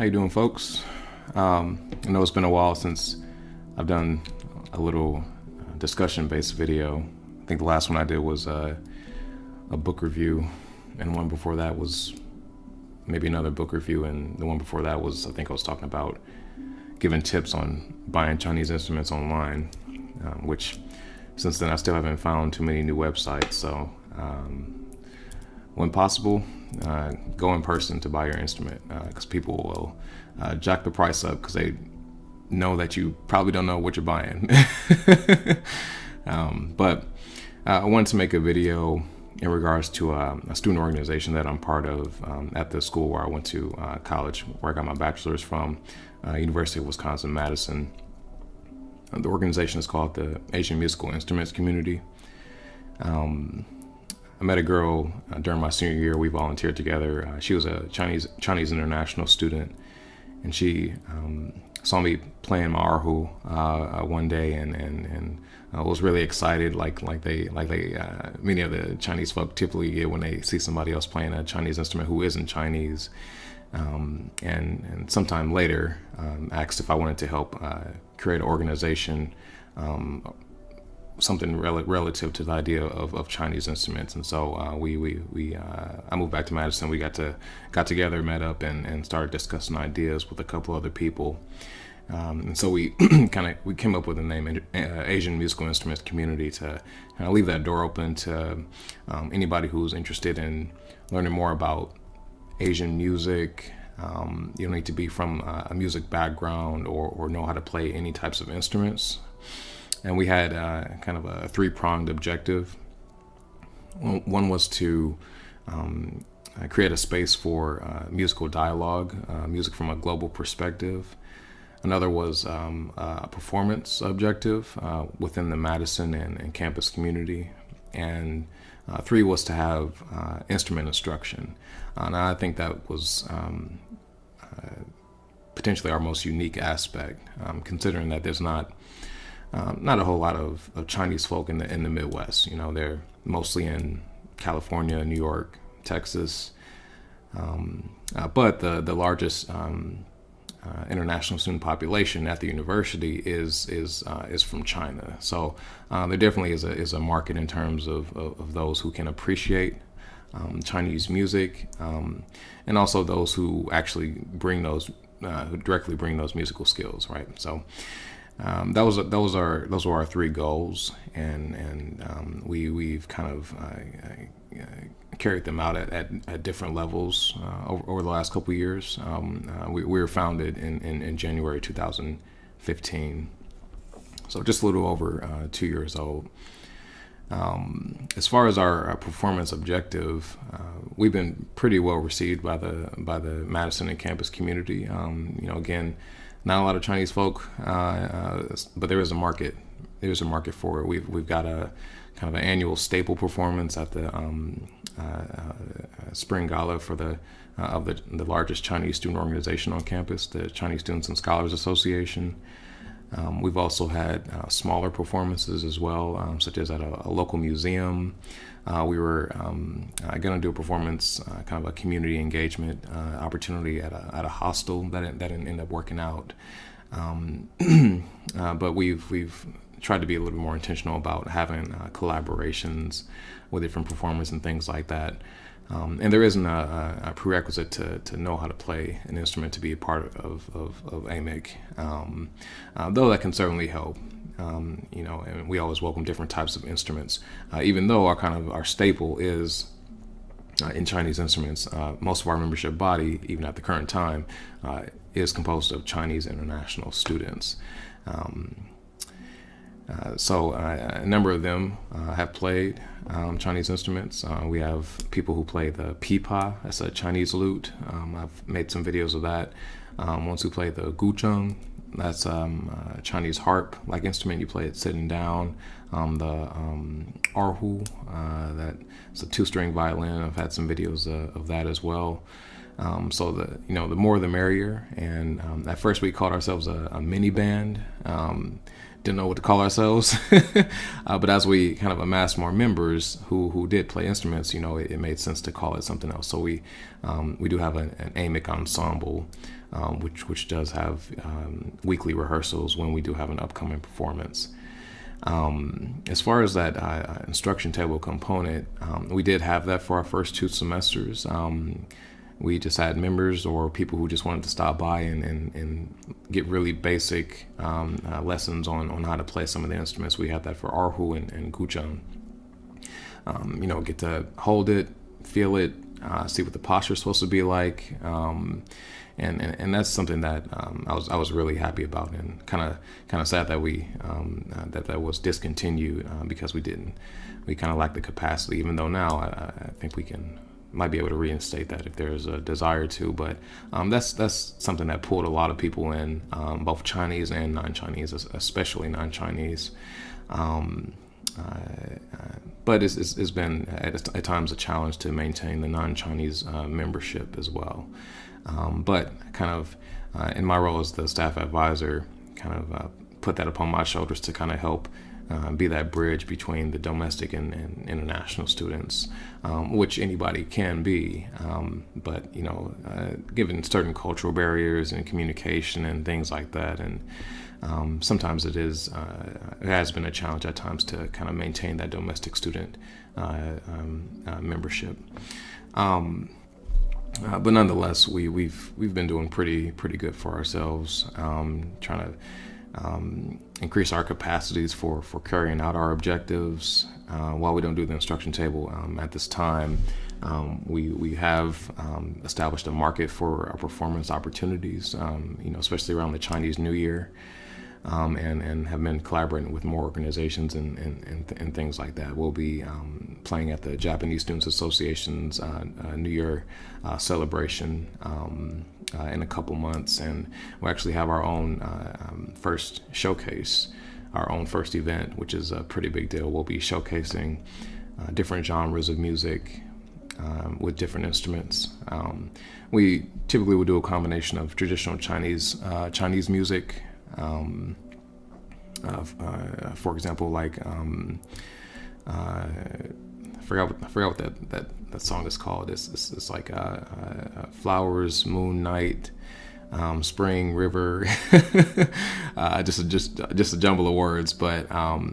How you doing, folks? I know it's been a while since I've done a little discussion-based video. I think the last one I did was a book review, and one before that was maybe another book review, and the one before that was, I think I was talking about giving tips on buying Chinese instruments online, which since then I still haven't found too many new websites. So when possible, go in person to buy your instrument, because people will jack the price up because they know that you probably don't know what you're buying. But I wanted to make a video in regards to a student organization that I'm part of at the school where I went to college, where I got my bachelor's from, University of Wisconsin-Madison. The organization is called the Asian Musical Instruments Community. I met a girl during my senior year. We volunteered together. She was a Chinese international student, and she saw me playing my erhu one day, and was really excited, like many of the Chinese folk typically get when they see somebody else playing a Chinese instrument who isn't Chinese. And sometime later, asked if I wanted to help create an organization, something relative to the idea of Chinese instruments. And so I moved back to Madison. We got together, met up, and started discussing ideas with a couple other people. And so we came up with the name Asian Musical Instruments Community to kind of leave that door open to anybody who's interested in learning more about Asian music. You don't need to be from a music background or know how to play any types of instruments. And we had kind of a three-pronged objective. One was to create a space for musical dialogue, music from a global perspective. Another was a performance objective within the Madison and campus community. And three was to have instrument instruction. And I think that was potentially our most unique aspect, considering that there's not a whole lot of Chinese folk in the Midwest. You know, they're mostly in California, New York, Texas. But the largest international student population at the university is from China. So there definitely is a market in terms of those who can appreciate Chinese music, and also those who actually who directly bring those musical skills, right? So those were our three goals, and we've kind of carried them out at different levels over the last couple of years. We were founded in January 2015, so just a little over 2 years old. As far as our performance objective, we've been pretty well received by the Madison and campus community. Again, not a lot of Chinese folk, but there is a market. There's a market for it. We've got a kind of an annual staple performance at the spring gala for the largest Chinese student organization on campus, the Chinese Students and Scholars Association. We've also had smaller performances as well, such as at a local museum. We were going to do a performance, kind of a community engagement opportunity at a hostel that didn't end up working out. But we've tried to be a little bit more intentional about having collaborations with different performers and things like that. And there isn't a prerequisite to know how to play an instrument to be a part of AMIC, though that can certainly help. And we always welcome different types of instruments, even though our staple is in Chinese instruments. Most of our membership body, even at the current time, is composed of Chinese international students. So a number of them have played Chinese instruments. We have people who play the pipa, that's a Chinese lute. I've made some videos of that. Ones who play the gucheng, that's a Chinese harp-like instrument. You play it sitting down. The erhu, that's a two-string violin. I've had some videos of that as well. So the more the merrier. And at first we called ourselves a mini band. didn't know what to call ourselves. But as we kind of amassed more members who did play instruments, it made sense to call it something else. So we do have an AMIC ensemble, which does have weekly rehearsals when we do have an upcoming performance. As far as that instruction table component, we did have that for our first 2 semesters. We just had members or people who just wanted to stop by and get really basic lessons on how to play some of the instruments. We had that for Erhu and Guchang. Get to hold it, feel it, see what the posture is supposed to be like. And that's something that I was really happy about, and kind of sad that we that was discontinued because we kind of lacked the capacity. Even though now I think we might be able to reinstate that if there's a desire to. But that's something that pulled a lot of people in, both Chinese and non-Chinese, especially non-Chinese. But it's been at times a challenge to maintain the non-Chinese membership as well. But kind of in my role as the staff advisor, kind of put that upon my shoulders to kind of help be that bridge between the domestic and international students, which anybody can be. But, given certain cultural barriers and communication and things like that, and sometimes it has been a challenge at times to kind of maintain that domestic student membership. But nonetheless, we've been doing pretty good for ourselves, trying to increase our capacities for carrying out our objectives. While we don't do the instruction table at this time, we have established a market for our performance opportunities, especially around the Chinese New Year. And have been collaborating with more organizations and things like that. We'll be playing at the Japanese Students Association's New Year celebration in a couple months, and we'll actually have our own first showcase, our own first event, which is a pretty big deal. We'll be showcasing different genres of music with different instruments. We typically will do a combination of traditional Chinese music. For example, like I forgot what that song is called. It's like Flowers, Moon, Night, Spring, River. just a jumble of words. But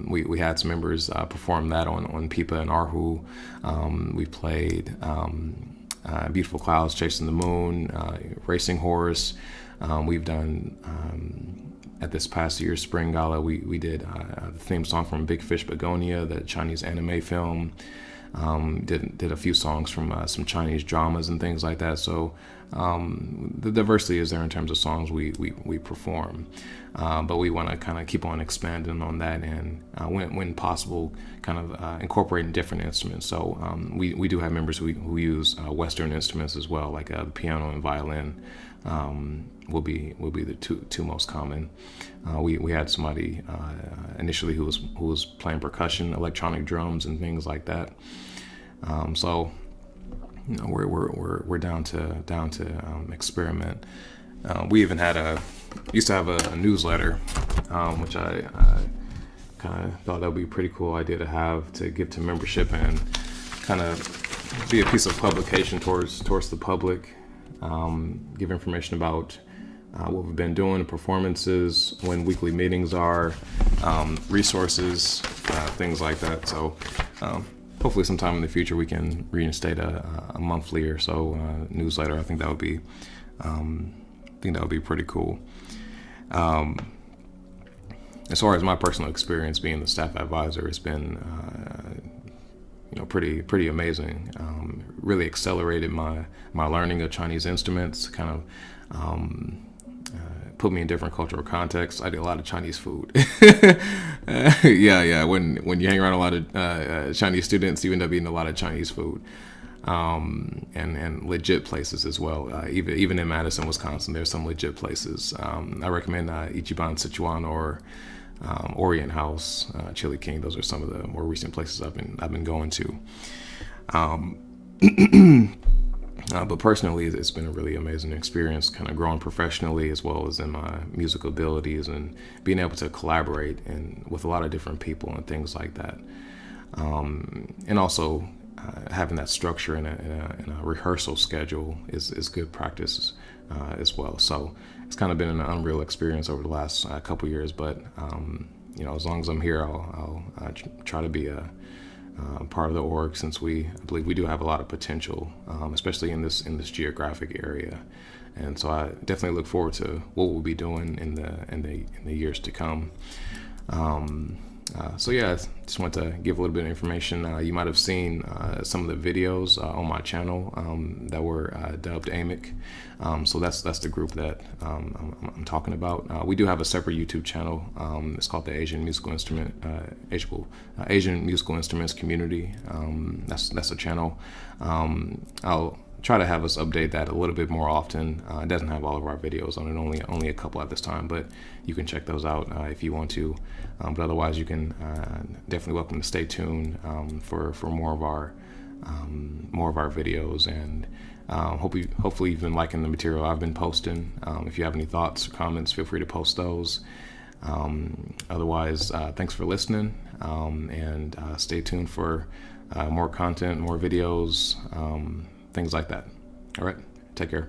we had some members perform that on Pipa and Erhu. We played Beautiful Clouds, Chasing the Moon, Racing Horse. We've done. At this past year's Spring Gala, we did the theme song from Big Fish Begonia, the Chinese anime film. Did a few songs from some Chinese dramas and things like that. So the diversity is there in terms of songs we perform. But we want to kind of keep on expanding on that, and when possible, kind of incorporating different instruments. So we do have members who use Western instruments as well, like the piano and violin. Will be the two most common. We had somebody initially who was playing percussion, electronic drums, and things like that. So we're down to experiment. We even used to have a newsletter, which I kind of thought that would be a pretty cool idea to have to give to membership and kind of be a piece of publication towards the public. Give information about what we've been doing, performances, when weekly meetings are, resources, things like that. So hopefully sometime in the future we can reinstate a monthly or so newsletter. I think that would be pretty cool. As far as my personal experience being the staff advisor, it's been pretty amazing. Really accelerated my learning of Chinese instruments, kind of put me in different cultural contexts. I did a lot of Chinese food. Yeah. When you hang around a lot of Chinese students, you end up eating a lot of Chinese food. And legit places as well. Even in Madison, Wisconsin, there's some legit places. I recommend Ichiban Sichuan or Orient House, Chili King. Those are some of the more recent places I've been going to. But personally, it's been a really amazing experience, kind of growing professionally as well as in my musical abilities and being able to collaborate and with a lot of different people and things like that. And also having that structure in a rehearsal schedule is good practice as well. So it's kind of been an unreal experience over the last couple years. But as long as I'm here, I'll try to be a part of the org, since I believe we do have a lot of potential, especially in this geographic area. And so I definitely look forward to what we'll be doing in the years to come. So yeah, just want to give a little bit of information. You might have seen some of the videos on my channel that were dubbed AMIC. So that's the group that I'm talking about. We do have a separate YouTube channel. It's called the Asian Musical Instruments Community. That's a channel. I'll try to have us update that a little bit more often. It doesn't have all of our videos on it, only a couple at this time, but you can check those out if you want to. But otherwise, you can definitely welcome to stay tuned for more of our videos, and hopefully you've been liking the material I've been posting. If you have any thoughts or comments, feel free to post those. Otherwise, thanks for listening, and stay tuned for more content, more videos, things like that. All right, take care.